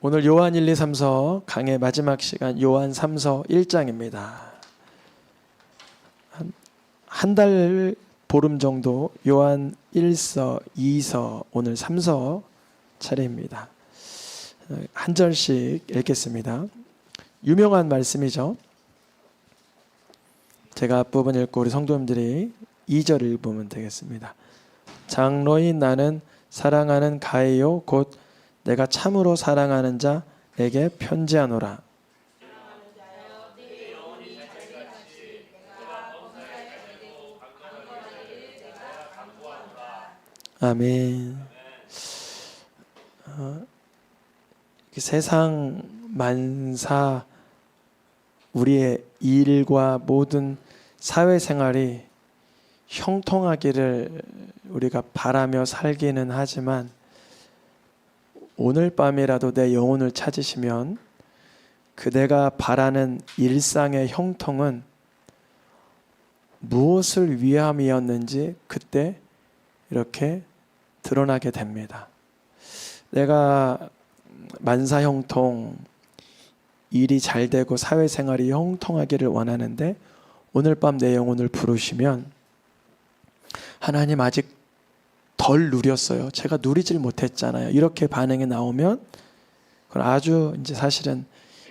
오늘 요한 1, 2, 3서 강의 마지막 시간 요한 3서 1장입니다. 한 달 보름 정도 요한 1서, 2서, 오늘 3서 차례입니다. 한 절씩 읽겠습니다. 유명한 말씀이죠. 제가 앞부분 읽고 우리 성도님들이 2절 읽으면 되겠습니다. 장로인 나는 사랑하는 가이요 곧 내가 참으로 사랑하는 자에게 편지하노라. 아멘. 세상 만사 우리의 일과 모든 사회생활이 형통하기를 우리가 바라며 살기는 하지만 오늘 밤이라도 내 영혼을 찾으시면 그대가 바라는 일상의 형통은 무엇을 위함이었는지 그때 이렇게 드러나게 됩니다. 내가 만사형통, 일이 잘 되고 사회생활이 형통하기를 원하는데 오늘 밤 내 영혼을 부르시면 하나님 아직 덜 누렸어요. 제가 누리질 못했잖아요. 이렇게 반응이 나오면 그건 아주 이제 사실은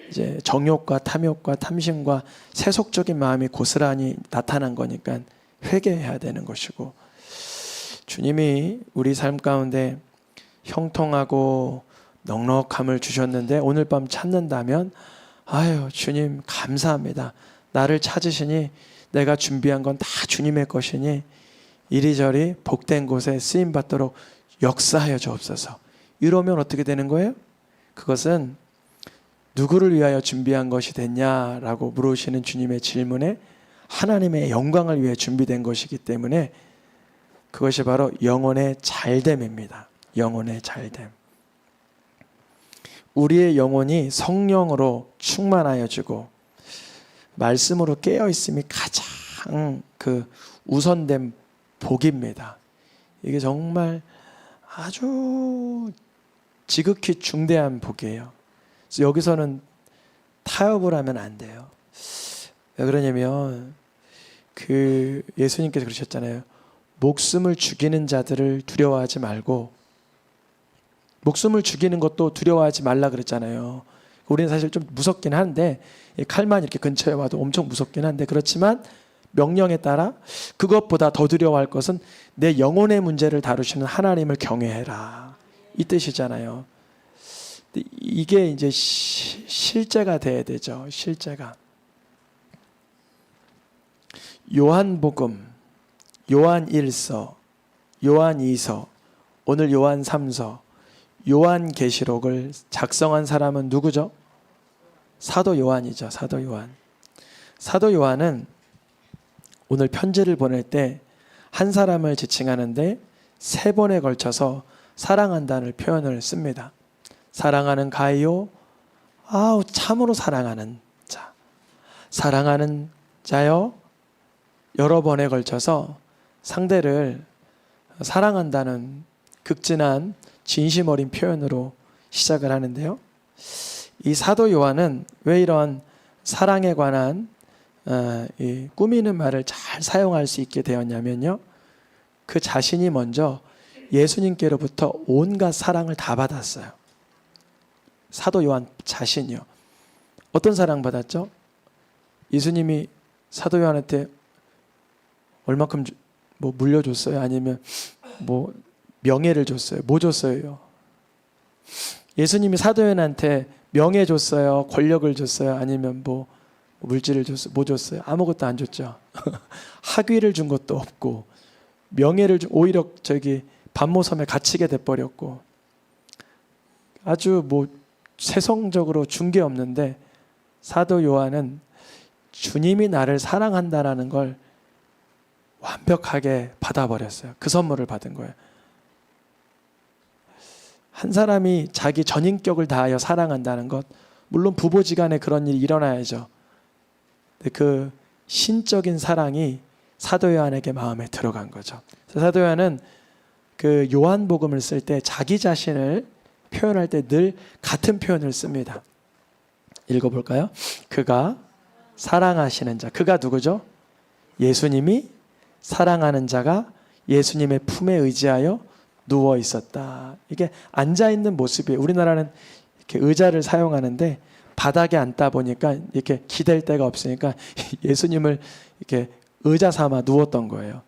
이제 정욕과 탐욕과 탐심과 세속적인 마음이 고스란히 나타난 거니까 회개해야 되는 것이고, 주님이 우리 삶 가운데 형통하고 넉넉함을 주셨는데 오늘 밤 찾는다면 아유 주님 감사합니다. 나를 찾으시니 내가 준비한 건 다 주님의 것이니 이리저리 복된 곳에 쓰임받도록 역사하여 주옵소서. 이러면 어떻게 되는 거예요? 그것은 누구를 위하여 준비한 것이 됐냐라고 물으시는 주님의 질문에 하나님의 영광을 위해 준비된 것이기 때문에 그것이 바로 영혼의 잘됨입니다. 영혼의 잘됨. 우리의 영혼이 성령으로 충만하여지고 말씀으로 깨어있음이 가장 우선된 복입니다. 이게 정말 아주 지극히 중대한 복이에요. 그래서 여기서는 타협을 하면 안 돼요. 왜 그러냐면 예수님께서 그러셨잖아요. 목숨을 죽이는 자들을 두려워하지 말고, 목숨을 죽이는 것도 두려워하지 말라 그랬잖아요. 우리는 사실 좀 무섭긴 한데 칼만 이렇게 근처에 와도 엄청 무섭긴 한데, 그렇지만 명령에 따라 그것보다 더 두려워할 것은 내 영혼의 문제를 다루시는 하나님을 경외해라, 이 뜻이잖아요. 이게 이제 실제가 돼야 되죠. 실제가. 요한복음, 요한 1서, 요한 2서, 오늘 요한 3서, 요한계시록을 작성한 사람은 누구죠? 사도 요한이죠. 사도 요한. 사도 요한은 오늘 편지를 보낼 때 한 사람을 지칭하는데 3번에 걸쳐서 사랑한다는 표현을 씁니다. 사랑하는 가이요, 참으로 사랑하는 자. 사랑하는 자요, 여러 번에 걸쳐서 상대를 사랑한다는 극진한 진심 어린 표현으로 시작을 하는데요. 이 사도 요한은 왜 이런 사랑에 관한 꾸미는 말을 잘 사용할 수 있게 되었냐면요, 그 자신이 먼저 예수님께로부터 온갖 사랑을 다 받았어요. 사도 요한 자신이요. 어떤 사랑 받았죠? 예수님이 사도 요한한테 얼마큼 물려줬어요? 아니면 명예를 줬어요? 뭐 줬어요? 예수님이 사도 요한한테 명예 줬어요? 권력을 줬어요? 아니면 물질을 줬어요? 뭐 줬어요? 아무것도 안 줬죠. 학위를 준 것도 없고, 명예를 오히려 반모섬에 갇히게 돼버렸고, 아주 세속적으로 준 게 없는데 사도 요한은 주님이 나를 사랑한다라는 걸 완벽하게 받아버렸어요. 그 선물을 받은 거예요. 한 사람이 자기 전인격을 다하여 사랑한다는 것, 물론 부부지간에 그런 일이 일어나야죠. 그 신적인 사랑이 사도 요한에게 마음에 들어간 거죠. 사도 요한은 그 요한복음을 쓸 때 자기 자신을 표현할 때 늘 같은 표현을 씁니다. 읽어볼까요? 그가 사랑하시는 자. 그가 누구죠? 예수님이 사랑하는 자가 예수님의 품에 의지하여 누워 있었다. 이게 앉아 있는 모습이에요. 우리나라는 이렇게 의자를 사용하는데 바닥에 앉다 보니까 이렇게 기댈 데가 없으니까 예수님을 이렇게 의자 삼아 누웠던 거예요.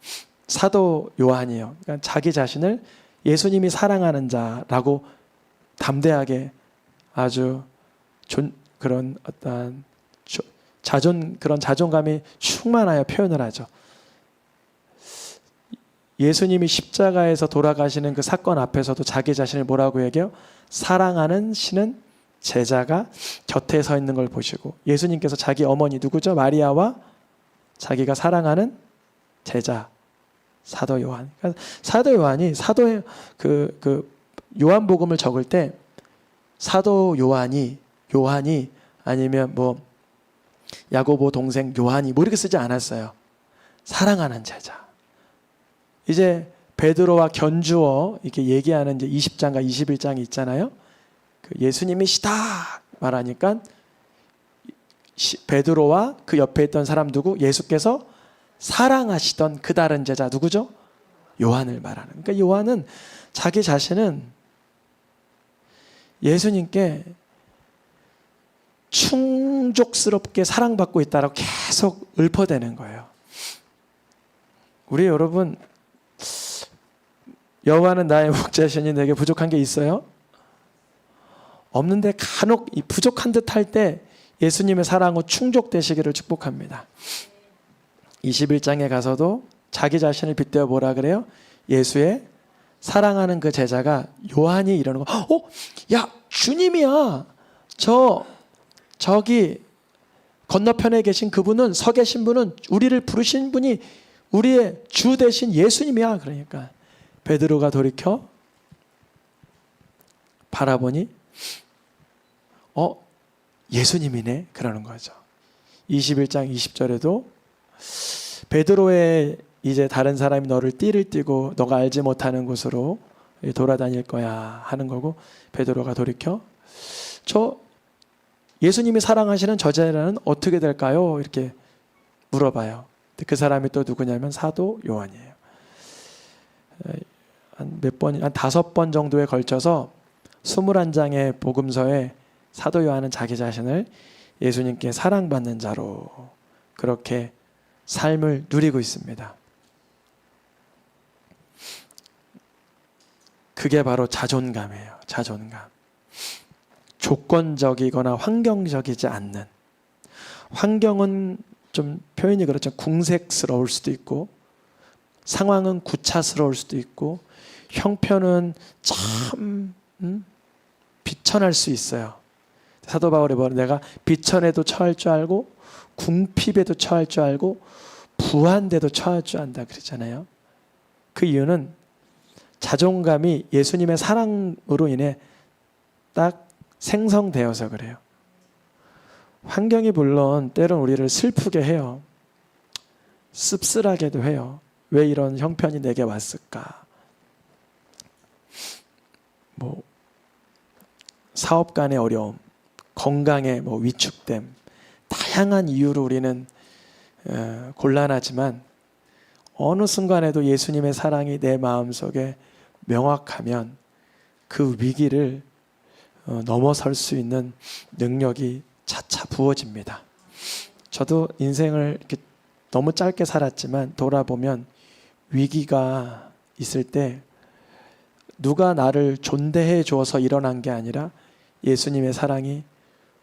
사도 요한이요. 그러니까 자기 자신을 예수님이 사랑하는 자라고 담대하게 아주 그런 어떤 그런 자존감이 충만하여 표현을 하죠. 예수님이 십자가에서 돌아가시는 그 사건 앞에서도 자기 자신을 뭐라고 얘기해요? 사랑하는 신은 제자가 곁에 서 있는 걸 보시고, 예수님께서 자기 어머니 누구죠? 마리아와 자기가 사랑하는 제자 사도 요한. 그러니까 사도 요한이 사도의 그 요한복음을 적을 때 사도 요한이 아니면 뭐 야고보 동생 요한이 뭐 이렇게 쓰지 않았어요. 사랑하는 제자. 이제 베드로와 견주어 이렇게 얘기하는 이제 20장과 21장이 있잖아요. 그 예수님이시다 말하니까 베드로와 그 옆에 있던 사람 누구? 예수께서 사랑하시던 그 다른 제자 누구죠? 요한을 말하는. 그러니까 요한은 자기 자신은 예수님께 충족스럽게 사랑받고 있다라고 계속 읊어대는 거예요. 우리 여러분, 여호와는 나의 목자시니 내게 부족한 게 있어요? 없는데 간혹 이 부족한 듯 할 때 예수님의 사랑으로 충족되시기를 축복합니다. 21장에 가서도 자기 자신을 빗대어 뭐라 그래요? 예수의 사랑하는 그 제자가 요한이 이러는 거. 야, 주님이야. 저기 건너편에 계신 그분은, 서 계신 분은, 우리를 부르신 분이 우리의 주 대신 예수님이야. 그러니까 베드로가 돌이켜 바라보니 예수님이네. 그러는 거죠. 21장 20절에도 베드로의 이제 다른 사람이 너를 띠를 띠고 너가 알지 못하는 곳으로 돌아다닐 거야 하는 거고, 베드로가 돌이켜 저 예수님이 사랑하시는 저 제자는 어떻게 될까요? 이렇게 물어봐요. 그 사람이 또 누구냐면 사도 요한이에요. 한 5번 정도에 걸쳐서 21장의 복음서에 사도 요한은 자기 자신을 예수님께 사랑받는 자로 그렇게 삶을 누리고 있습니다. 그게 바로 자존감이에요. 자존감. 조건적이거나 환경적이지 않는. 환경은 좀 표현이 그렇죠. 궁색스러울 수도 있고, 상황은 구차스러울 수도 있고, 형편은 참 비천할 수 있어요. 사도 바울이 뭐래? 내가 비천에도 처할 줄 알고 궁핍에도 처할 줄 알고 부한데도 처할 줄 안다 그랬잖아요. 그 이유는 자존감이 예수님의 사랑으로 인해 딱 생성되어서 그래요. 환경이 물론 때론 우리를 슬프게 해요. 씁쓸하게도 해요. 왜 이런 형편이 내게 왔을까? 뭐 사업 간의 어려움, 건강의 위축됨, 다양한 이유로 우리는 곤란하지만 어느 순간에도 예수님의 사랑이 내 마음속에 명확하면 그 위기를 넘어설 수 있는 능력이 차차 부어집니다. 저도 인생을 이렇게 너무 짧게 살았지만 돌아보면 위기가 있을 때 누가 나를 존대해 주어서 일어난 게 아니라 예수님의 사랑이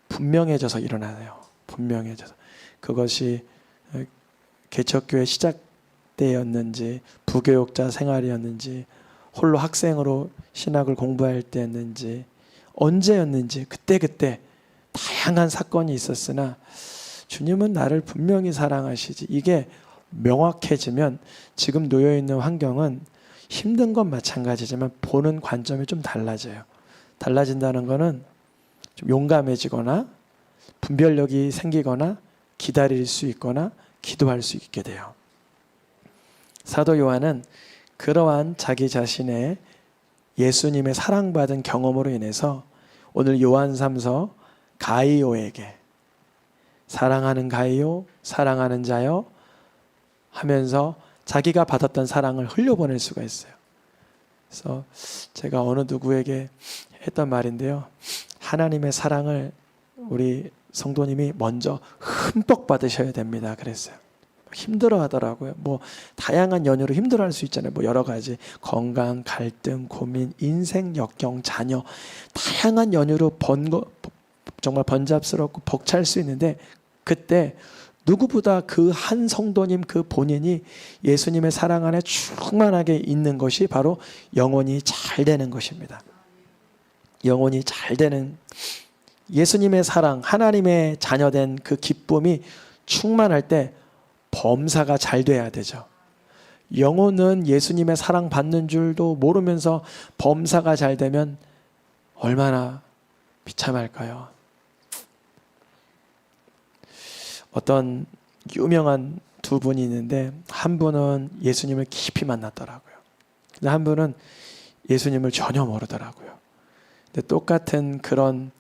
분명해져서 일어나요. 분명해져서. 그것이 개척교회 시작 때였는지, 부교육자 생활이었는지, 홀로 학생으로 신학을 공부할 때였는지, 언제였는지 그때 다양한 사건이 있었으나 주님은 나를 분명히 사랑하시지. 이게 명확해지면 지금 놓여있는 환경은 힘든 건 마찬가지지만 보는 관점이 좀 달라져요. 달라진다는 거는 좀 용감해지거나 분별력이 생기거나 기다릴 수 있거나 기도할 수 있게 돼요. 사도 요한은 그러한 자기 자신의 예수님의 사랑받은 경험으로 인해서 오늘 요한 3서 가이오에게 사랑하는 가이오, 사랑하는 자여 하면서 자기가 받았던 사랑을 흘려보낼 수가 있어요. 그래서 제가 어느 누구에게 했던 말인데요. 하나님의 사랑을 우리 성도님이 먼저 흠뻑 받으셔야 됩니다. 그랬어요. 힘들어 하더라고요. 뭐 다양한 연유로 힘들어 할 수 있잖아요. 뭐 여러 가지 건강, 갈등, 고민, 인생 역경, 자녀 다양한 연유로 정말 번잡스럽고 벅찰 수 있는데 그때 누구보다 그 한 성도님 그 본인이 예수님의 사랑 안에 충만하게 있는 것이 바로 영혼이 잘 되는 것입니다. 영혼이 잘 되는 예수님의 사랑, 하나님의 자녀된 그 기쁨이 충만할 때 범사가 잘 돼야 되죠. 영혼은 예수님의 사랑 받는 줄도 모르면서 범사가 잘 되면 얼마나 비참할까요? 어떤 유명한 두 분이 있는데 한 분은 예수님을 깊이 만났더라고요. 근데 한 분은 예수님을 전혀 모르더라고요. 근데 똑같은 그런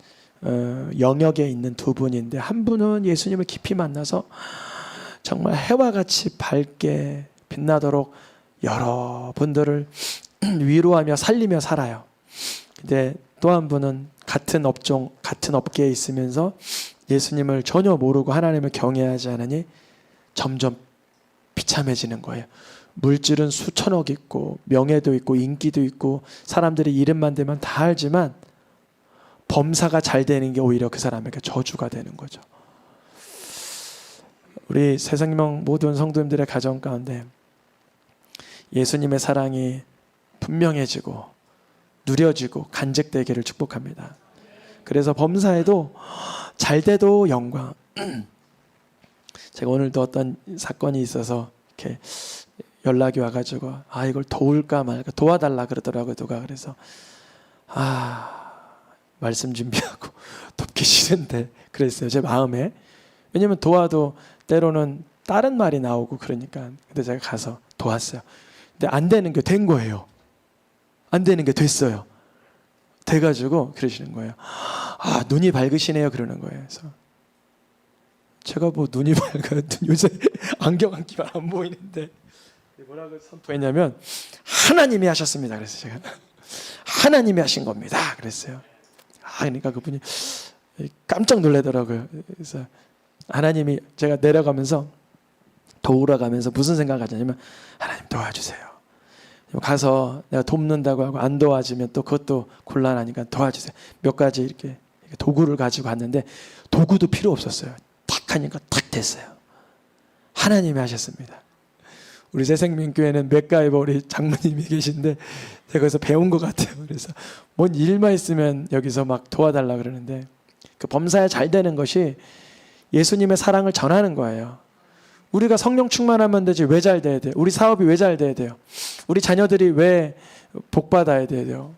영역에 있는 두 분인데 한 분은 예수님을 깊이 만나서 정말 해와 같이 밝게 빛나도록 여러분들을 위로하며 살리며 살아요. 근데 또 한 분은 같은 업종, 같은 업계에 있으면서 예수님을 전혀 모르고 하나님을 경외하지 않으니 점점 비참해지는 거예요. 물질은 수천억 있고 명예도 있고 인기도 있고 사람들이 이름만 대면 다 알지만 범사가 잘 되는 게 오히려 그 사람에게 저주가 되는 거죠. 우리 새생명 모든 성도님들의 가정 가운데 예수님의 사랑이 분명해지고 누려지고 간직되기를 축복합니다. 그래서 범사에도 잘 돼도 영광. 제가 오늘도 어떤 사건이 있어서 이렇게 연락이 와가지고 이걸 도울까 말까 도와달라 그러더라고요. 누가. 그래서 말씀 준비하고 돕기 싫은데 그랬어요. 제 마음에. 왜냐면 도와도 때로는 다른 말이 나오고 그러니까. 근데 제가 가서 도왔어요. 근데 안 되는 게 된 거예요. 안 되는 게 됐어요. 돼가지고 그러시는 거예요. 눈이 밝으시네요. 그러는 거예요. 그래서 제가 뭐 눈이 밝아요. 요새 안경 안 끼면 안 보이는데 뭐라고 선포했냐면 하나님이 하셨습니다. 그래서 제가 하나님이 하신 겁니다. 그랬어요. 그러니까 그분이 깜짝 놀라더라고요. 그래서 하나님이 제가 내려가면서 도우러 가면서 무슨 생각을 하냐면 하나님 도와주세요. 가서 내가 돕는다고 하고 안 도와주면 또 그것도 곤란하니까 도와주세요. 몇 가지 이렇게 도구를 가지고 갔는데 도구도 필요 없었어요. 탁 하니까 탁 됐어요. 하나님이 하셨습니다. 우리 새생명교회는 맥가이버 우리 장모님이 계신데 제가 거기서 배운 것 같아요. 그래서 뭔 일만 있으면 여기서 막 도와달라 그러는데 그 범사에 잘 되는 것이 예수님의 사랑을 전하는 거예요. 우리가 성령 충만하면 되지 왜 잘 돼야 돼요? 우리 사업이 왜 잘 돼야 돼요? 우리 자녀들이 왜 복받아야 돼요?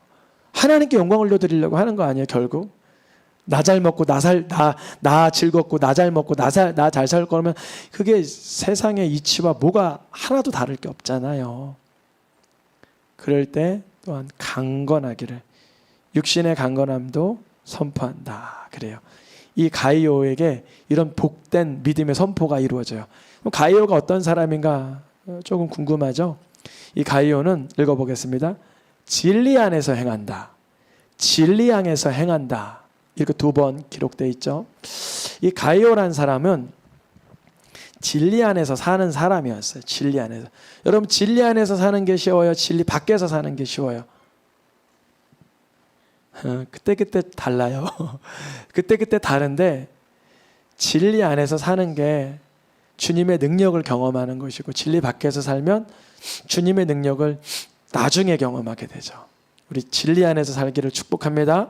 하나님께 영광 올려드리려고 하는 거 아니에요? 결국 나 잘 먹고 나 즐겁고 나 잘 먹고 나 잘 살 거면 그게 세상의 이치와 뭐가 하나도 다를 게 없잖아요. 그럴 때 또한 강건하기를 육신의 강건함도 선포한다 그래요. 이 가이오에게 이런 복된 믿음의 선포가 이루어져요. 가이오가 어떤 사람인가 조금 궁금하죠? 이 가이오는 읽어보겠습니다. 진리 안에서 행한다. 진리 안에서 행한다. 이렇게 두 번 기록되어 있죠. 이 가이오란 사람은 진리 안에서 사는 사람이었어요. 진리 안에서. 여러분 진리 안에서 사는 게 쉬워요? 진리 밖에서 사는 게 쉬워요? 그때 달라요. 그때 다른데 진리 안에서 사는 게 주님의 능력을 경험하는 것이고 진리 밖에서 살면 주님의 능력을 나중에 경험하게 되죠. 우리 진리 안에서 살기를 축복합니다.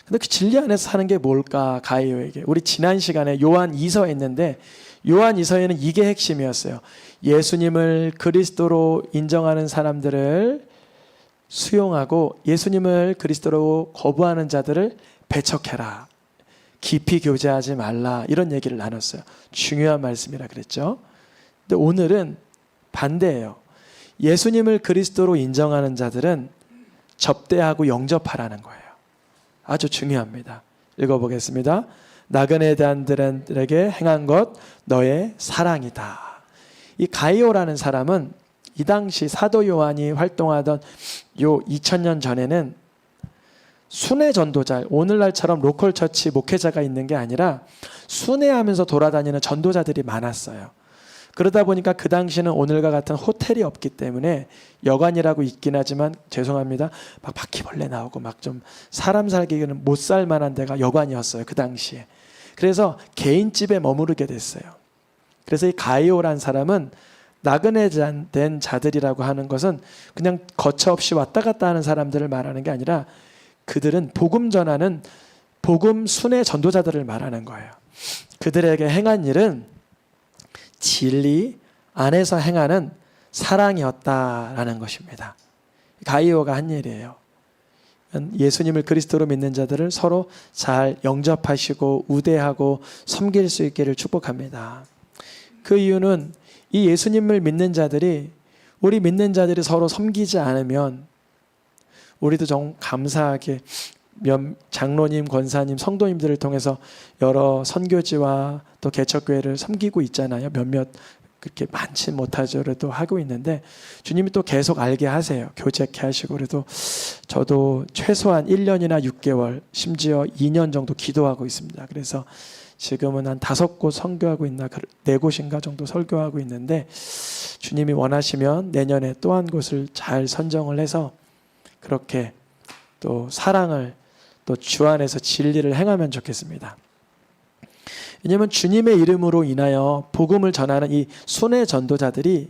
근데 그 진리 안에서 사는 게 뭘까? 가이오에게. 우리 지난 시간에 요한 2서에 있는데 요한 2서에는 이게 핵심이었어요. 예수님을 그리스도로 인정하는 사람들을 수용하고 예수님을 그리스도로 거부하는 자들을 배척해라. 깊이 교제하지 말라. 이런 얘기를 나눴어요. 중요한 말씀이라 그랬죠. 근데 오늘은 반대예요. 예수님을 그리스도로 인정하는 자들은 접대하고 영접하라는 거예요. 아주 중요합니다. 읽어보겠습니다. 나그네 대안들에게 행한 것 너의 사랑이다. 이 가이오라는 사람은 이 당시 사도 요한이 활동하던 요 2000년 전에는 순회 전도자, 오늘날처럼 로컬 처치 목회자가 있는 게 아니라 순회하면서 돌아다니는 전도자들이 많았어요. 그러다 보니까 그 당시는 오늘과 같은 호텔이 없기 때문에 여관이라고 있긴 하지만 죄송합니다. 막 바퀴벌레 나오고 막 좀 사람 살기는 못 살 만한 데가 여관이었어요. 그 당시에. 그래서 개인 집에 머무르게 됐어요. 그래서 이 가이오란 사람은 나그네 된 자들이라고 하는 것은 그냥 거처 없이 왔다 갔다 하는 사람들을 말하는 게 아니라 그들은 복음 전하는 복음 순회 전도자들을 말하는 거예요. 그들에게 행한 일은 진리 안에서 행하는 사랑이었다라는 것입니다. 가이오가 한 일이에요. 예수님을 그리스도로 믿는 자들을 서로 잘 영접하시고 우대하고 섬길 수 있기를 축복합니다. 그 이유는 이 예수님을 믿는 자들이 우리 믿는 자들이 서로 섬기지 않으면 우리도 좀 감사하게 장로님, 권사님, 성도님들을 통해서 여러 선교지와 또 개척교회를 섬기고 있잖아요. 몇몇 그렇게 많지 못하죠. 그래도 하고 있는데 주님이 또 계속 알게 하세요. 교제케 하시고 그래도 저도 최소한 1년이나 6개월 심지어 2년 정도 기도하고 있습니다. 그래서 지금은 한 5곳 선교하고 있나 4곳인가 정도 설교하고 있는데 주님이 원하시면 내년에 또 한 곳을 잘 선정을 해서 그렇게 또 사랑을 또 주 안에서 진리를 행하면 좋겠습니다. 왜냐하면 주님의 이름으로 인하여 복음을 전하는 이 순회 전도자들이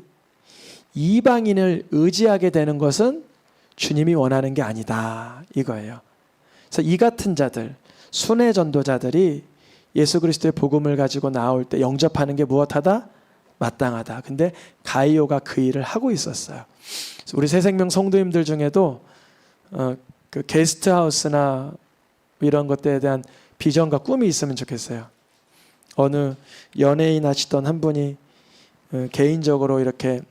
이방인을 의지하게 되는 것은 주님이 원하는 게 아니다 이거예요. 그래서 이 같은 자들 순회 전도자들이 예수 그리스도의 복음을 가지고 나올 때 영접하는 게 무엇하다? 마땅하다. 근데 가이오가 그 일을 하고 있었어요. 우리 새생명 성도님들 중에도 그 게스트하우스나 이런 것들에 대한 비전과 꿈이 있으면 좋겠어요. 어느 연예인 하시던 한 분이 개인적으로 이렇게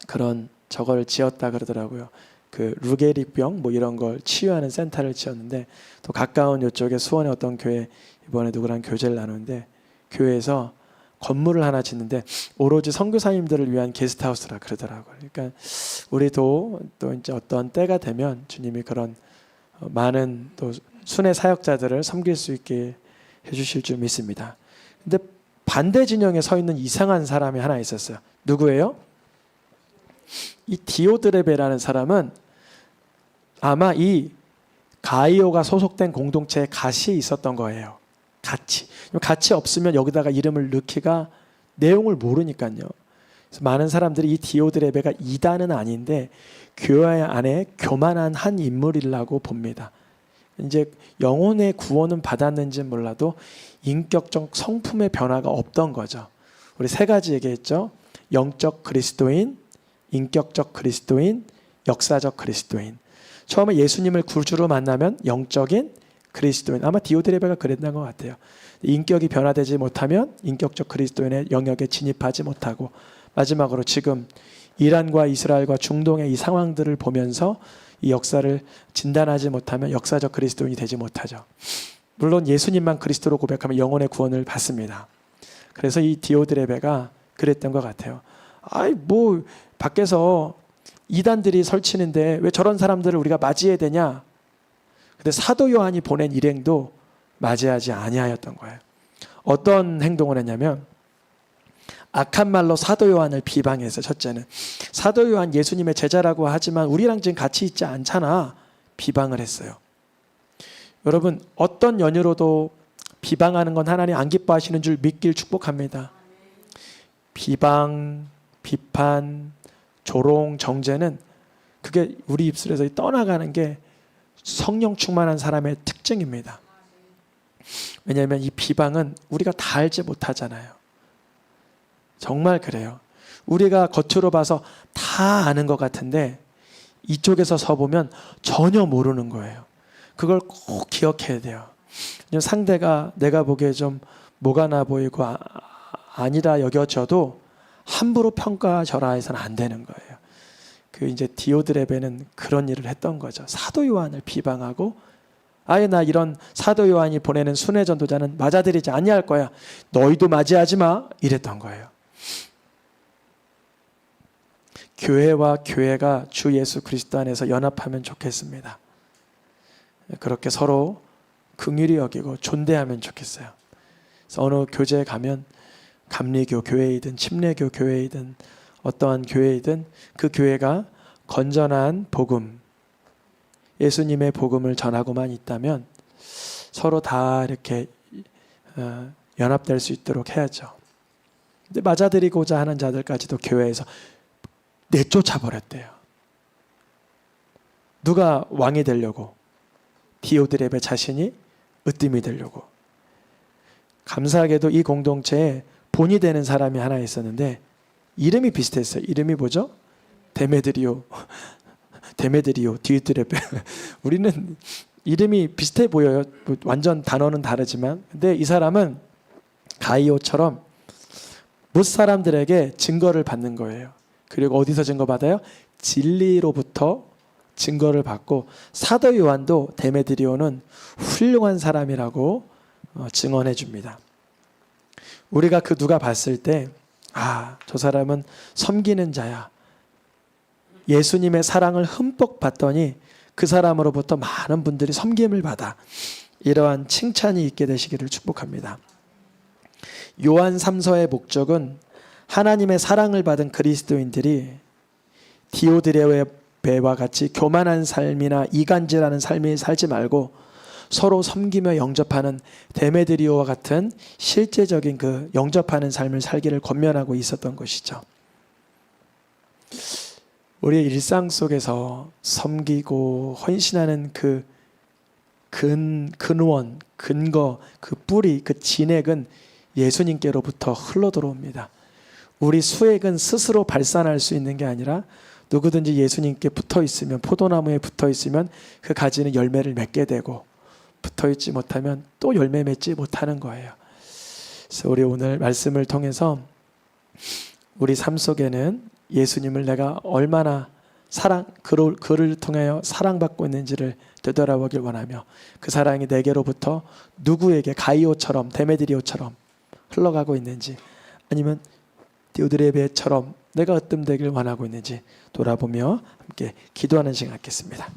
그런 저걸 지었다 그러더라고요. 그 루게리병 뭐 이런 걸 치유하는 센터를 지었는데 또 가까운 이쪽에 수원의 어떤 교회 이번에 누구랑 교제를 나누는데 교회에서 건물을 하나 짓는데 오로지 선교사님들을 위한 게스트하우스라 그러더라고요. 그러니까 우리도 또 이제 어떤 때가 되면 주님이 그런 많은 또 순회 사역자들을 섬길 수 있게 해주실 줄 믿습니다. 근데 반대 진영에 서 있는 이상한 사람이 하나 있었어요. 누구예요? 이 디오드레베라는 사람은 아마 이 가이오가 소속된 공동체에 같이 있었던 거예요. 같이 없으면 여기다가 이름을 넣기가 내용을 모르니까요. 그래서 많은 사람들이 이 디오드레베가 이단은 아닌데 교회 안에 교만한 한 인물이라고 봅니다. 이제 영혼의 구원은 받았는지 몰라도 인격적 성품의 변화가 없던 거죠. 우리 3가지 얘기했죠. 영적 그리스도인, 인격적 그리스도인, 역사적 그리스도인. 처음에 예수님을 구주로 만나면 영적인 그리스도인. 아마 디오드레베가 그랬던 것 같아요. 인격이 변화되지 못하면 인격적 그리스도인의 영역에 진입하지 못하고 마지막으로 지금 이란과 이스라엘과 중동의 이 상황들을 보면서 이 역사를 진단하지 못하면 역사적 그리스도인이 되지 못하죠. 물론 예수님만 그리스도로 고백하면 영혼의 구원을 받습니다. 그래서 이 디오드레베가 그랬던 것 같아요. 아이 뭐 밖에서 이단들이 설치는데 왜 저런 사람들을 우리가 맞이해야 되냐? 근데 사도 요한이 보낸 일행도 맞이하지 아니하였던 거예요. 어떤 행동을 했냐면 악한 말로 사도 요한을 비방했어요. 첫째는 사도 요한 예수님의 제자라고 하지만 우리랑 지금 같이 있지 않잖아. 비방을 했어요. 여러분 어떤 연유로도 비방하는 건 하나님 안 기뻐하시는 줄 믿길 축복합니다. 비방, 비판, 조롱, 정죄는 그게 우리 입술에서 떠나가는 게 성령 충만한 사람의 특징입니다. 왜냐하면 이 비방은 우리가 다 알지 못하잖아요. 정말 그래요. 우리가 겉으로 봐서 다 아는 것 같은데 이쪽에서 서보면 전혀 모르는 거예요. 그걸 꼭 기억해야 돼요. 상대가 내가 보기에 좀 뭐가 나 보이고 아니라 여겨져도 함부로 평가절하해서는 안 되는 거예요. 그 이제 디오드레베는 그런 일을 했던 거죠. 사도 요한을 비방하고 아예 나 이런 사도 요한이 보내는 순회 전도자는 맞아들이지 아니할 거야. 너희도 맞이하지 마. 이랬던 거예요. 교회와 교회가 주 예수 그리스도 안에서 연합하면 좋겠습니다. 그렇게 서로 긍휼히 여기고 존대하면 좋겠어요. 그래서 어느 교제에 가면 감리교 교회이든 침례교 교회이든 어떠한 교회이든 그 교회가 건전한 복음, 예수님의 복음을 전하고만 있다면 서로 다 이렇게 연합될 수 있도록 해야죠. 근데 맞아들이고자 하는 자들까지도 교회에서 내쫓아 버렸대요. 누가 왕이 되려고? 디오드레베 자신이 으뜸이 되려고. 감사하게도 이 공동체에 본이 되는 사람이 하나 있었는데 이름이 비슷했어요. 이름이 뭐죠? 데메드리오. 데메드리오, 디오드레베. 우리는 이름이 비슷해 보여요. 완전 단어는 다르지만. 근데 이 사람은 가이오처럼 못 사람들에게 증거를 받는 거예요. 그리고 어디서 증거받아요? 진리로부터 증거를 받고 사도 요한도 데메드리오는 훌륭한 사람이라고 증언해 줍니다. 우리가 그 누가 봤을 때 저 사람은 섬기는 자야. 예수님의 사랑을 흠뻑 받더니 그 사람으로부터 많은 분들이 섬김을 받아. 이러한 칭찬이 있게 되시기를 축복합니다. 요한 3서의 목적은 하나님의 사랑을 받은 그리스도인들이 디오드레베와 같이 교만한 삶이나 이간질하는 삶을 살지 말고 서로 섬기며 영접하는 데메드리오와 같은 실제적인 그 영접하는 삶을 살기를 권면하고 있었던 것이죠. 우리의 일상 속에서 섬기고 헌신하는 그 근원, 근거, 그 뿌리, 그 진액은 예수님께로부터 흘러 들어옵니다. 우리 수액은 스스로 발산할 수 있는 게 아니라 누구든지 예수님께 붙어 있으면, 포도나무에 붙어 있으면 그 가지는 열매를 맺게 되고 붙어 있지 못하면 또 열매 맺지 못하는 거예요. 그래서 우리 오늘 말씀을 통해서 우리 삶 속에는 예수님을 내가 얼마나 그를 통하여 사랑받고 있는지를 되돌아보길 원하며 그 사랑이 내게로부터 누구에게 가이오처럼 데메드리오처럼 흘러가고 있는지 아니면 디오드레베처럼 내가 으뜸되길 원하고 있는지 돌아보며 함께 기도하는 시간 갖겠습니다.